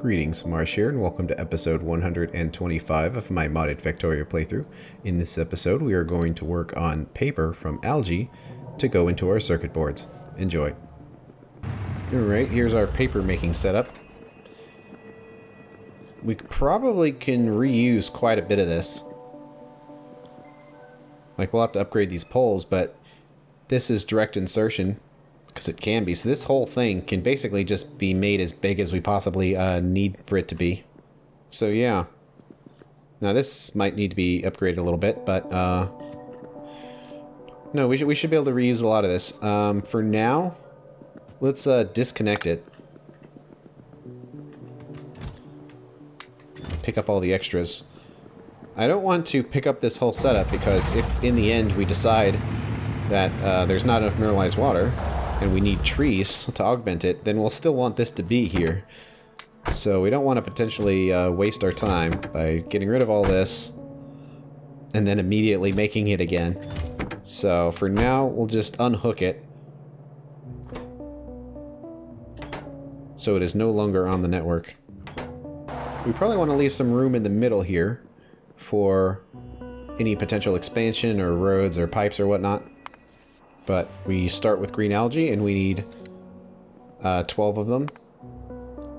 Greetings, Marsh here, and welcome to episode 125 of my modded Factorio playthrough. In this episode, we are going to work on paper from Algae to go into our circuit boards. Enjoy. Alright, here's our paper making setup. We probably can reuse quite a bit of this. Like, we'll have to upgrade these poles, but this is direct insertion. Because it can be. So this whole thing can basically just be made as big as we possibly need for it to be. So yeah. Now this might need to be upgraded a little bit, but no, we should be able to reuse a lot of this. For now, let's disconnect it. Pick up all the extras. I don't want to pick up this whole setup because if in the end we decide that there's not enough mineralized water, and we need trees to augment it, then we'll still want this to be here. So we don't want to potentially waste our time by getting rid of all this and then immediately making it again. So for now, we'll just unhook it so it is no longer on the network. We probably want to leave some room in the middle here for any potential expansion or roads or pipes or whatnot. But we start with green algae, and we need 12 of them.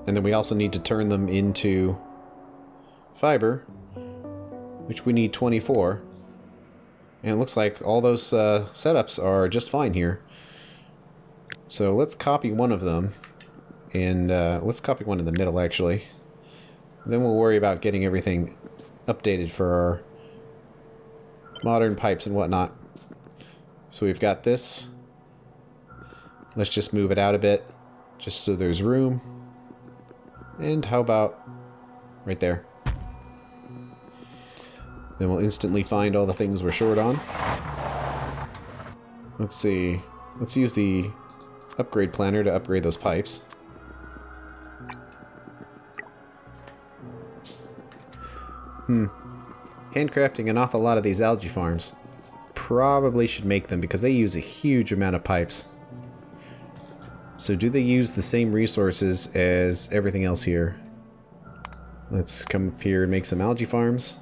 And then we also need to turn them into fiber, which we need 24. And it looks like all those setups are just fine here. So let's copy one of them, and let's copy one in the middle, actually. Then we'll worry about getting everything updated for our modern pipes and whatnot. So we've got this. Let's just move it out a bit, just so there's room. And how about right there? Then we'll instantly find all the things we're short on. Let's see. Let's use the upgrade planner to upgrade those pipes. Handcrafting an awful lot of these algae farms. Probably should make them because they use a huge amount of pipes. So do they use the same resources as everything else here? Let's come up here and make some algae farms.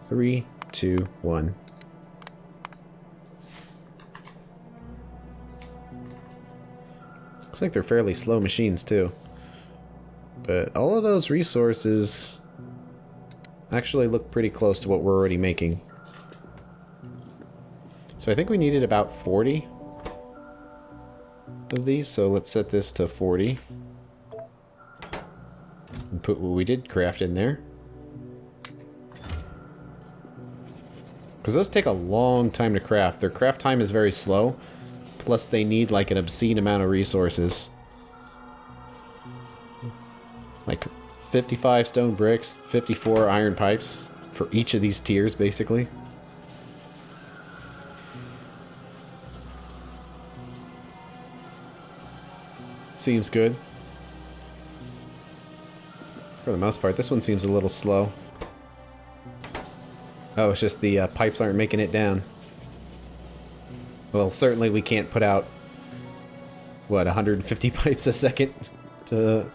3, 2, 1. Looks like they're fairly slow machines too. But all of those resources actually look pretty close to what we're already making. So I think we needed about 40 of these, so let's set this to 40. And put what we did craft in there. Because those take a long time to craft. Their craft time is very slow, plus they need like an obscene amount of resources. Like 55 stone bricks, 54 iron pipes for each of these tiers, basically. Seems good. For the most part, this one seems a little slow. Oh, it's just the pipes aren't making it down. Well, certainly we can't put out, what, 150 pipes a second to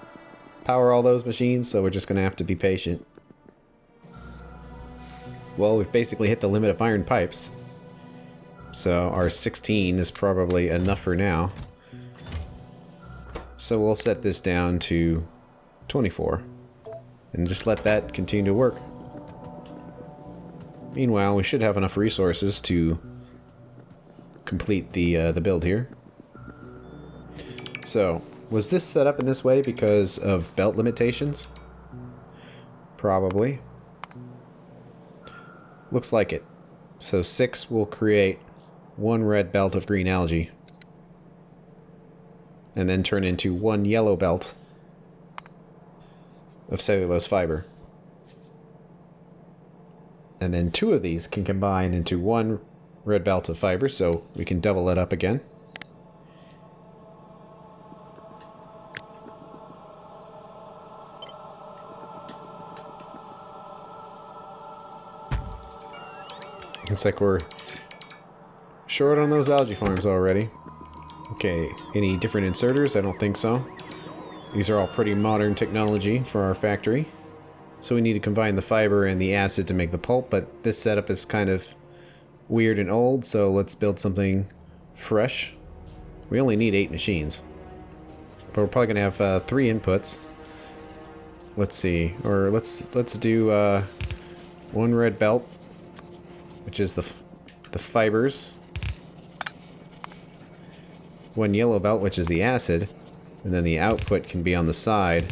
power all those machines, so we're just gonna have to be patient. Well, we've basically hit the limit of iron pipes, so our 16 is probably enough for now. So we'll set this down to 24 and just let that continue to work. Meanwhile, we should have enough resources to complete the build here. So was this set up in this way because of belt limitations? Probably. Looks like it. So 6 will create 1 red belt of green algae. And then turn into 1 yellow belt of cellulose fiber. And then 2 of these can combine into 1 red belt of fiber, so we can double it up again. Looks like we're short on those algae farms already. Okay, any different inserters? I don't think so. These are all pretty modern technology for our factory. So we need to combine the fiber and the acid to make the pulp, but this setup is kind of weird and old, so let's build something fresh. We only need 8 machines. But we're probably going to have 3 inputs. Let's see, or let's do 1 red belt, which is the fibers. 1 yellow belt, which is the acid, and then the output can be on the side,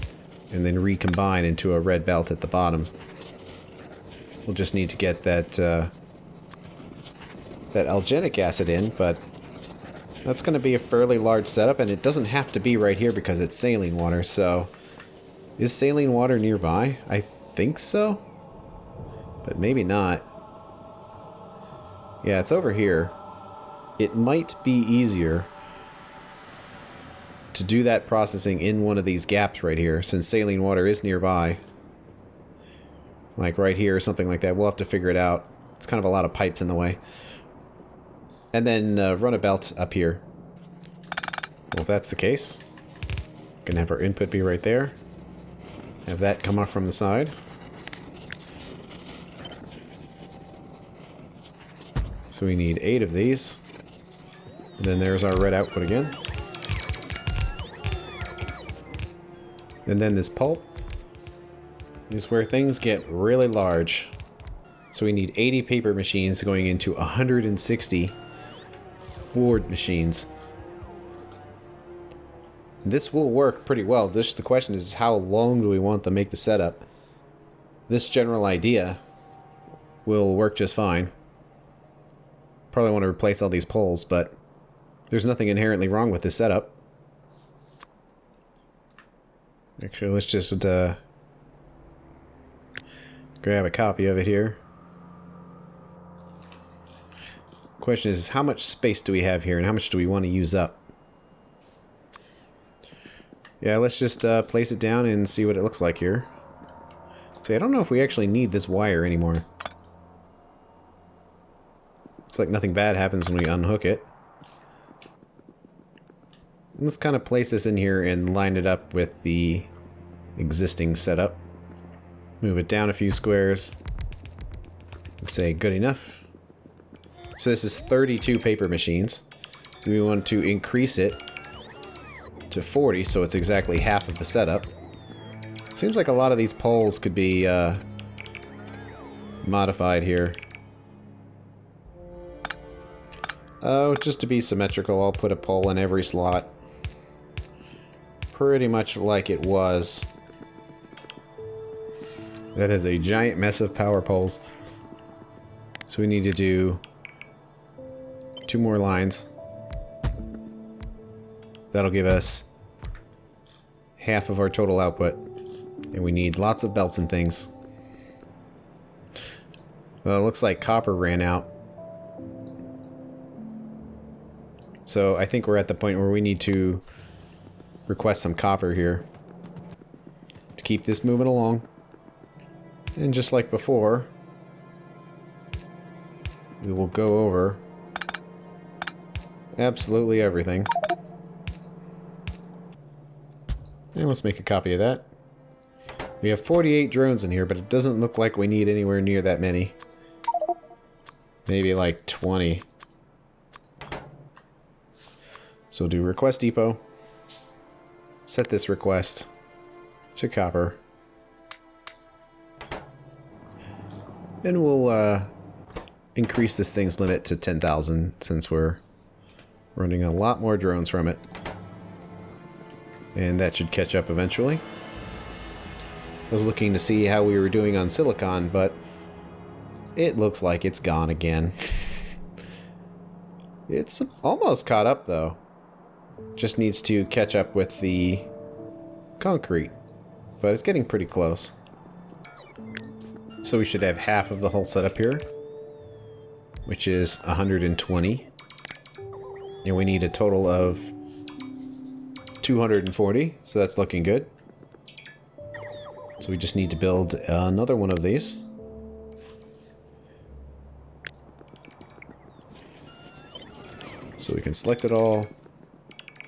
and then recombine into a red belt at the bottom. We'll just need to get that that algenic acid in, but that's going to be a fairly large setup, and it doesn't have to be right here because it's saline water, so... Is saline water nearby? I think so, but maybe not. Yeah, it's over here. It might be easier to do that processing in one of these gaps right here, since saline water is nearby. Like right here or something like that. We'll have to figure it out. It's kind of a lot of pipes in the way. And then run a belt up here. Well, if that's the case, we can have our input be right there. Have that come off from the side. So we need 8 of these. And then there's our red output again. And then this pulp is where things get really large. So we need 80 paper machines going into 160 board machines. This will work pretty well. The question is, how long do we want to make the setup? This general idea will work just fine. Probably want to replace all these poles, but there's nothing inherently wrong with this setup. Actually, let's just grab a copy of it here. Question is, how much space do we have here, and how much do we want to use up? Yeah, let's just place it down and see what it looks like here. See, I don't know if we actually need this wire anymore. Looks like nothing bad happens when we unhook it. And let's kind of place this in here and line it up with the existing setup. Move it down a few squares. And say good enough. So this is 32 paper machines. We want to increase it to 40, so it's exactly half of the setup. Seems like a lot of these poles could be modified here. Oh, just to be symmetrical, I'll put a pole in every slot. Pretty much like it was. That is a giant mess of power poles. So we need to do 2 more lines. That'll give us half of our total output. And we need lots of belts and things. Well, it looks like copper ran out. So I think we're at the point where we need to request some copper here to keep this moving along. And just like before, we will go over absolutely everything. And let's make a copy of that. We have 48 drones in here, but it doesn't look like we need anywhere near that many. Maybe like 20. So do request depot. Set this request to copper. And we'll increase this thing's limit to 10,000 since we're running a lot more drones from it. And that should catch up eventually. I was looking to see how we were doing on silicon, but it looks like it's gone again. It's almost caught up though. Just needs to catch up with the concrete, but it's getting pretty close. So we should have half of the whole setup here, which is 120. And we need a total of 240, so that's looking good. So we just need to build another one of these. So we can select it all,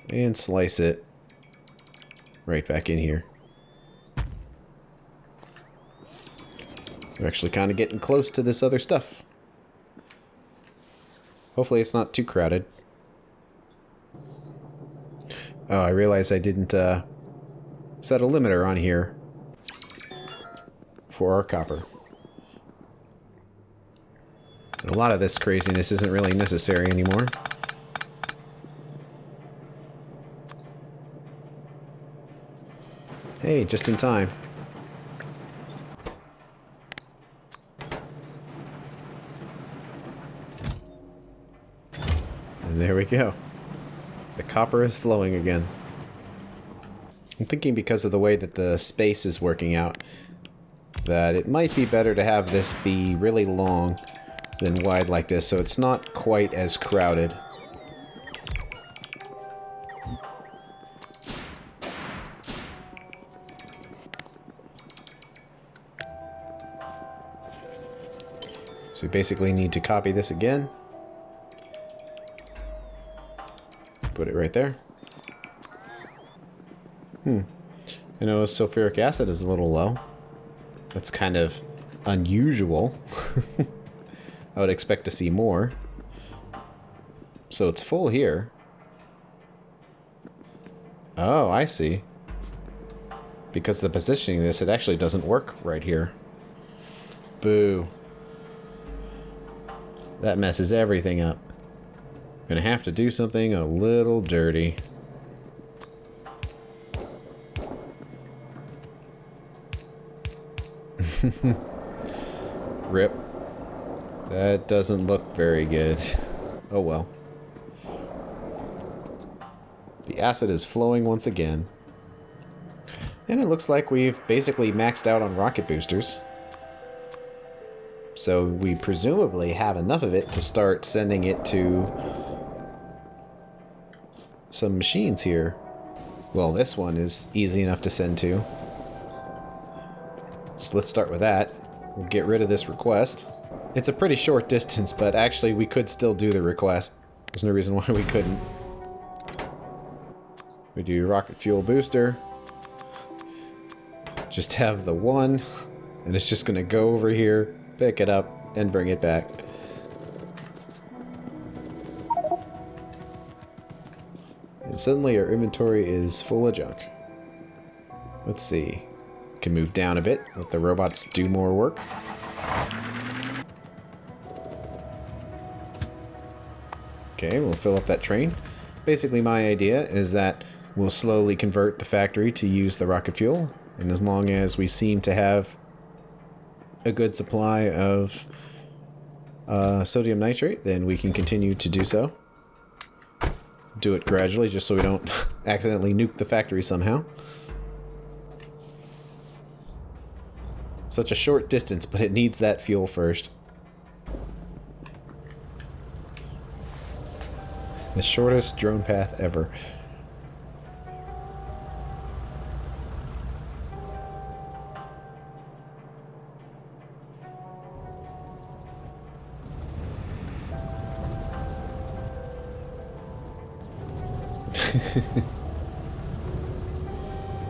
And slice it right back in here. We're actually kind of getting close to this other stuff. Hopefully it's not too crowded. Oh, I realized I didn't set a limiter on here for our copper. A lot of this craziness isn't really necessary anymore. Hey, just in time. And there we go. The copper is flowing again. I'm thinking because of the way that the space is working out, that it might be better to have this be really long than wide like this, so it's not quite as crowded. So we basically need to copy this again. Put it right there. I know sulfuric acid is a little low. That's kind of unusual. I would expect to see more. So it's full here. Oh, I see. Because of the positioning of this, it actually doesn't work right here. Boo. That messes everything up. Gonna have to do something a little dirty. Rip. That doesn't look very good. Oh well. The acid is flowing once again. And it looks like we've basically maxed out on rocket boosters. So we presumably have enough of it to start sending it to some machines here. Well, this one is easy enough to send to. So let's start with that. We'll get rid of this request. It's a pretty short distance, but actually we could still do the request. There's no reason why we couldn't. We do rocket fuel booster. Just have the one, and it's just gonna go over here, pick it up, and bring it back. And suddenly our inventory is full of junk. Let's see. Can move down a bit, let the robots do more work. Okay, we'll fill up that train. Basically my idea is that we'll slowly convert the factory to use the rocket fuel, and as long as we seem to have a good supply of sodium nitrate, then we can continue to do so. Do it gradually, just so we don't accidentally nuke the factory somehow. Such a short distance, but it needs that fuel first. The shortest drone path ever.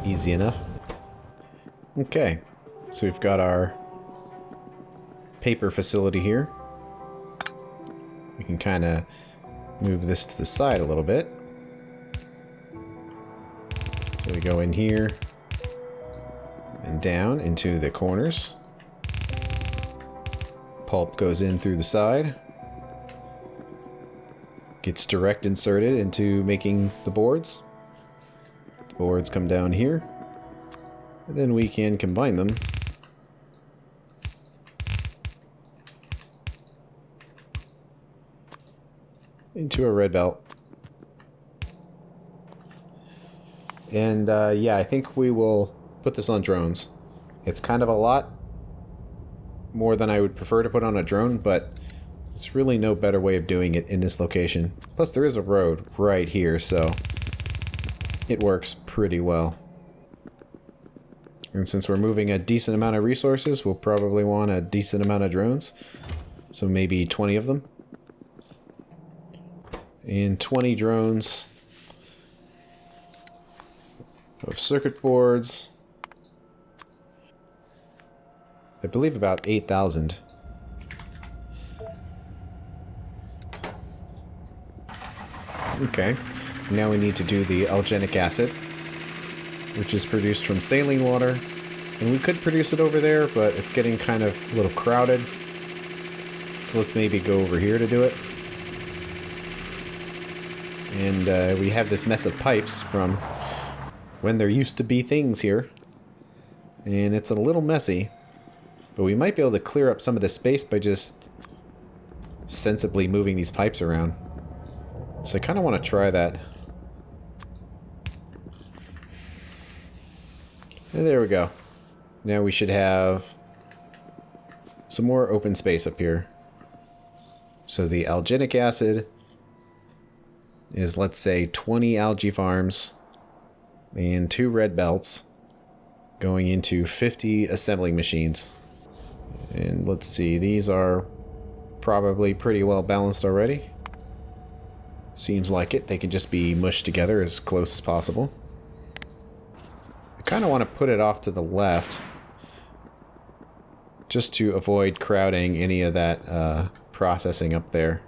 Easy enough. Okay, so we've got our paper facility here. We can kind of move this to the side a little bit. So we go in here and down into the corners. Pulp goes in through the side. Gets direct inserted into making the boards. The boards come down here. And then we can combine them into a red belt. And yeah, I think we will put this on drones. It's kind of a lot more than I would prefer to put on a drone, but there's really no better way of doing it in this location. Plus there is a road right here, so it works pretty well. And since we're moving a decent amount of resources, we'll probably want a decent amount of drones. So maybe 20 of them. And 20 drones of circuit boards. I believe about 8,000. Okay, now we need to do the algenic acid, which is produced from saline water. And we could produce it over there, but it's getting kind of a little crowded. So let's maybe go over here to do it. And we have this mess of pipes from when there used to be things here. And it's a little messy. But we might be able to clear up some of the space by just sensibly moving these pipes around. So I kind of want to try that. And there we go. Now we should have some more open space up here. So the algenic acid is, let's say, 20 algae farms and 2 red belts going into 50 assembling machines. And let's see, these are probably pretty well balanced already. Seems like it. They can just be mushed together as close as possible. I kind of want to put it off to the left, just to avoid crowding any of that processing up there.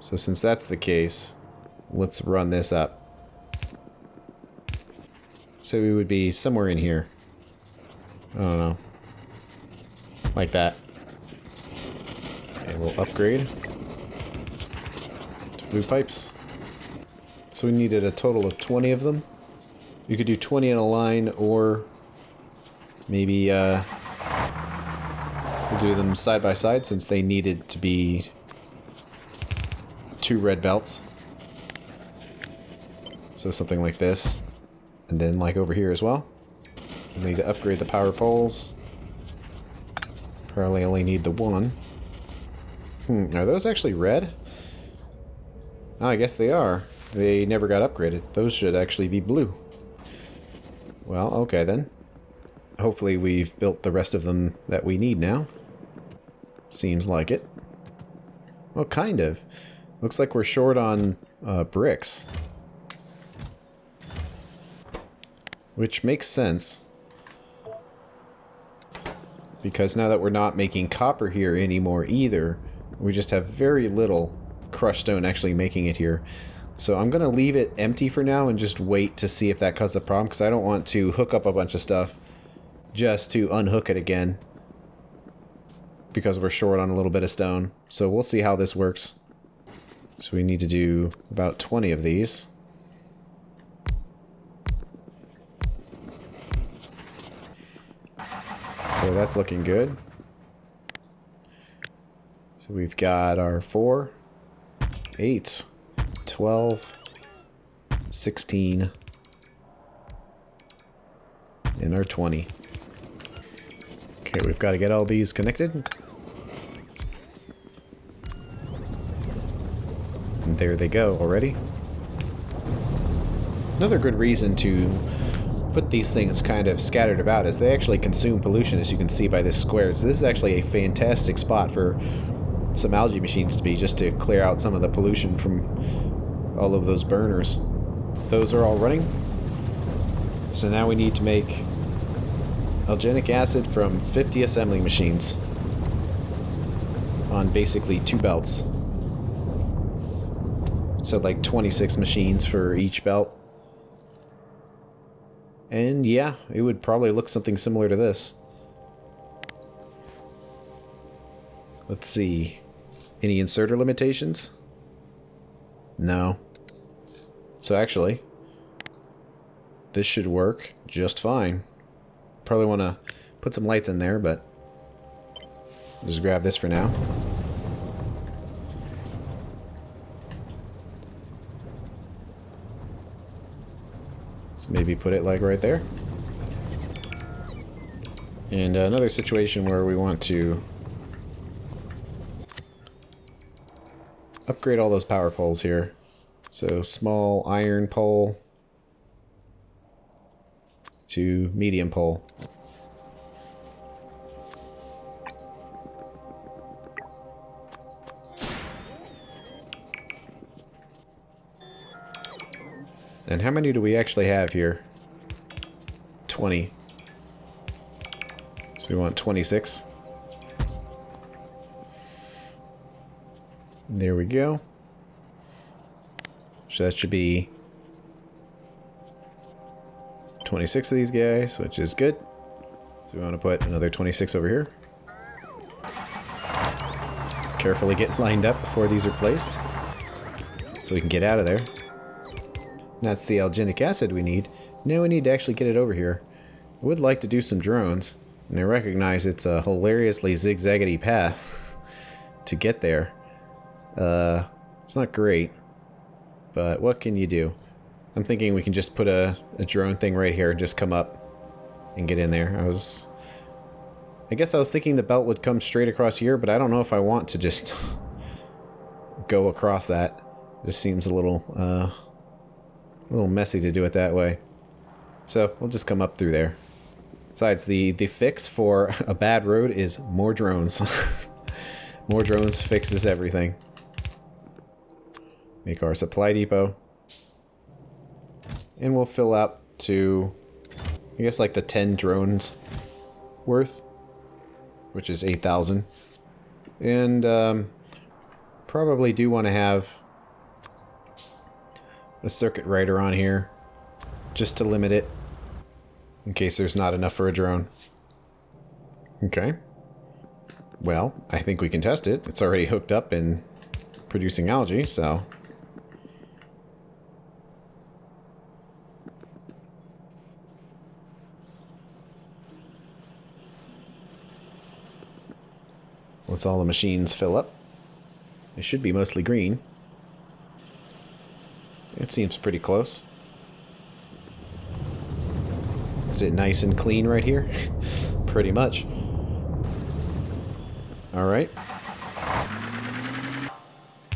So since that's the case, let's run this up. So we would be somewhere in here. I don't know. Like that. And we'll upgrade to blue pipes. So we needed a total of 20 of them. You could do 20 in a line, or maybe we'll do them side by side since they needed to be 2 red belts. So something like this. And then like over here as well. We'll need to upgrade the power poles. Probably only need the 1. Are those actually red? Oh, I guess they are. They never got upgraded. Those should actually be blue. Well, okay then. Hopefully we've built the rest of them that we need now. Seems like it. Well, kind of. Looks like we're short on bricks. Which makes sense. Because now that we're not making copper here anymore either, we just have very little crushed stone actually making it here. So I'm going to leave it empty for now and just wait to see if that causes a problem, because I don't want to hook up a bunch of stuff just to unhook it again because we're short on a little bit of stone. So we'll see how this works. So we need to do about 20 of these. So that's looking good. So we've got our 4, 8, 12, 16, and our 20. Okay, we've got to get all these connected. And there they go already. Another good reason to put these things kind of scattered about is they actually consume pollution, as you can see by this square. So this is actually a fantastic spot for some algae machines to be, just to clear out some of the pollution from all of those burners. Those are all running. So now we need to make algenic acid from 50 assembling machines on basically 2 belts. So like 26 machines for each belt. And yeah, it would probably look something similar to this. Let's see. Any inserter limitations? No. So actually, this should work just fine. Probably want to put some lights in there, but I'll just grab this for now. So maybe put it like right there. And another situation where we want to upgrade all those power poles here. So small iron pole to medium pole. And how many do we actually have here? 20. So we want 26. There we go. So that should be 26 of these guys, which is good. So we want to put another 26 over here. Carefully get lined up before these are placed, so we can get out of there. That's the alginic acid we need. Now we need to actually get it over here. I would like to do some drones, and I recognize it's a hilariously zigzaggedy path to get there. It's not great, but what can you do? I'm thinking we can just put a drone thing right here and just come up and get in there. I guess I was thinking the belt would come straight across here, but I don't know if I want to just go across that. It just seems a little messy to do it that way. So we'll just come up through there. Besides, the fix for a bad road is more drones. More drones fixes everything. Make our supply depot. And we'll fill up to, I guess, like the 10 drones worth, which is 8,000. And probably do want to have a circuit rider on here just to limit it in case there's not enough for a drone. Okay. Well, I think we can test it. It's already hooked up and producing algae, so... Once all the machines fill up, they should be mostly green. It seems pretty close. Is it nice and clean right here? Pretty much. Alright.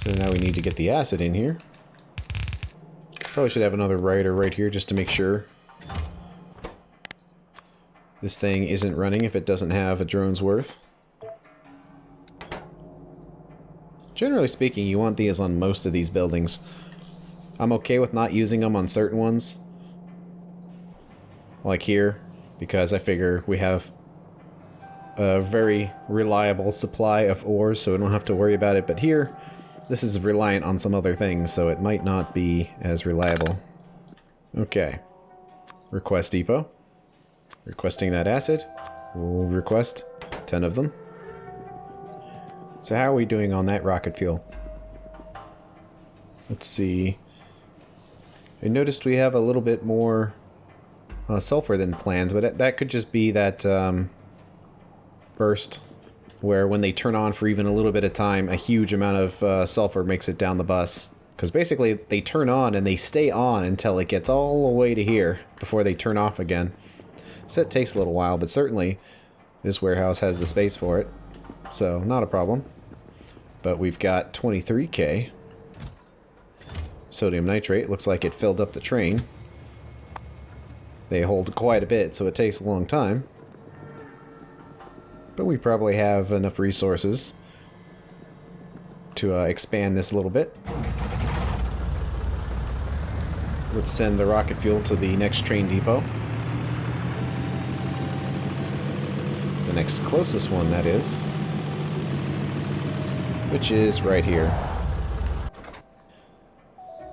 So now we need to get the acid in here. Probably should have another rider right here just to make sure this thing isn't running if it doesn't have a drone's worth. Generally speaking, you want these on most of these buildings. I'm okay with not using them on certain ones. Like here, because I figure we have a very reliable supply of ores, so we don't have to worry about it. But here, this is reliant on some other things, so it might not be as reliable. Okay. Request depot. Requesting that acid. We'll request 10 of them. So how are we doing on that rocket fuel? Let's see. I noticed we have a little bit more sulfur than planned, but that could just be that burst where when they turn on for even a little bit of time, a huge amount of sulfur makes it down the bus. Because basically they turn on and they stay on until it gets all the way to here before they turn off again. So it takes a little while, but certainly this warehouse has the space for it. So, not a problem. But we've got 23K. Sodium nitrate. Looks like it filled up the train. They hold quite a bit, so it takes a long time. But we probably have enough resources to expand this a little bit. Let's send the rocket fuel to the next train depot. The next closest one, that is. Which is right here.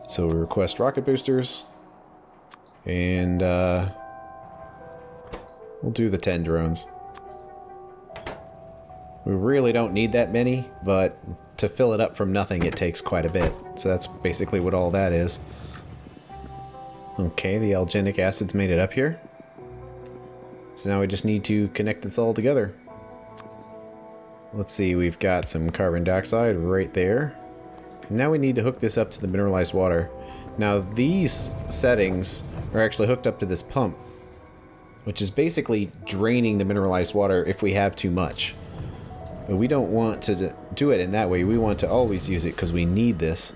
So we request rocket boosters. And we'll do the 10 drones. We really don't need that many, but to fill it up from nothing, it takes quite a bit. So that's basically what all that is. Okay, the alginic acid's made it up here. So now we just need to connect this all together. Let's see, we've got some carbon dioxide right there. Now we need to hook this up to the mineralized water. Now these settings are actually hooked up to this pump, which is basically draining the mineralized water if we have too much. But we don't want to do it in that way. We want to always use it because we need this.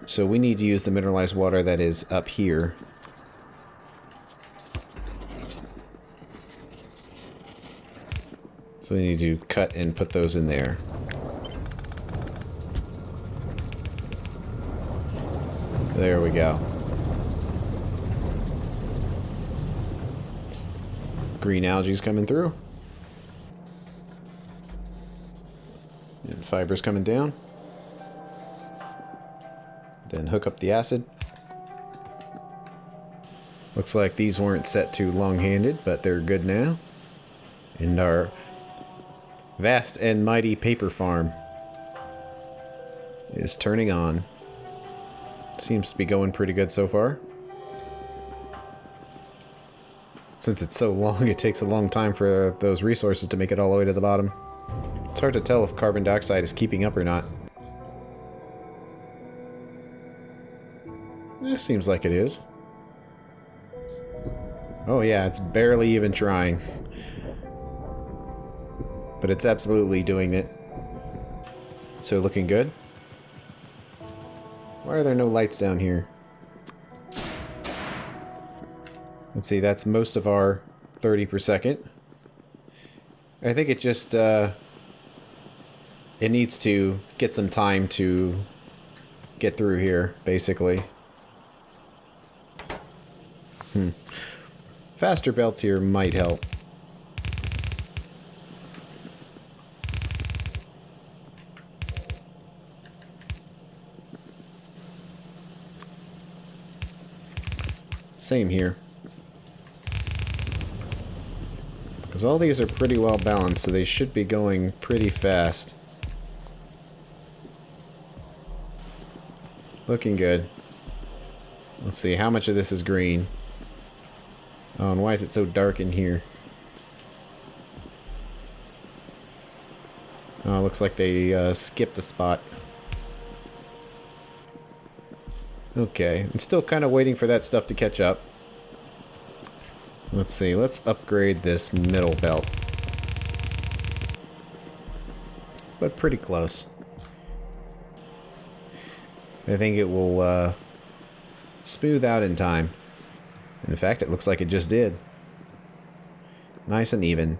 So we need to use the mineralized water that is up here. So we need to cut and put those in there. There we go. green algae's coming through. And fibers coming down. Then hook up the acid. Looks like these weren't set too long-handed, but they're good now. And our vast and mighty paper farm is turning on. Seems to be going pretty good so far. Since it's so long, it takes a long time for those resources to make it all the way to the bottom. It's hard to tell if carbon dioxide is keeping up or not. It seems like it is. Oh yeah, it's barely even trying. But it's absolutely doing it. So looking good. Why are there no lights down here? Let's see, that's most of our 30 per second. I think it just, it needs to get some time to get through here, basically. Faster belts here might help. Same here. Because all these are pretty well balanced, so they should be going pretty fast. Looking good. Let's see, how much of this is green? Oh, and why is it so dark in here? Oh, looks like they skipped a spot. Okay, I'm still kind of waiting for that stuff to catch up. Let's see, let's upgrade this middle belt. But pretty close. I think it will smooth out in time. In fact, it looks like it just did. Nice and even.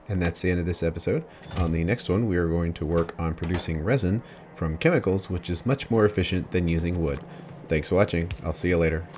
And that's the end of this episode. On the next one, we are going to work on producing resin from chemicals, which is much more efficient than using wood. Thanks for watching. I'll see you later.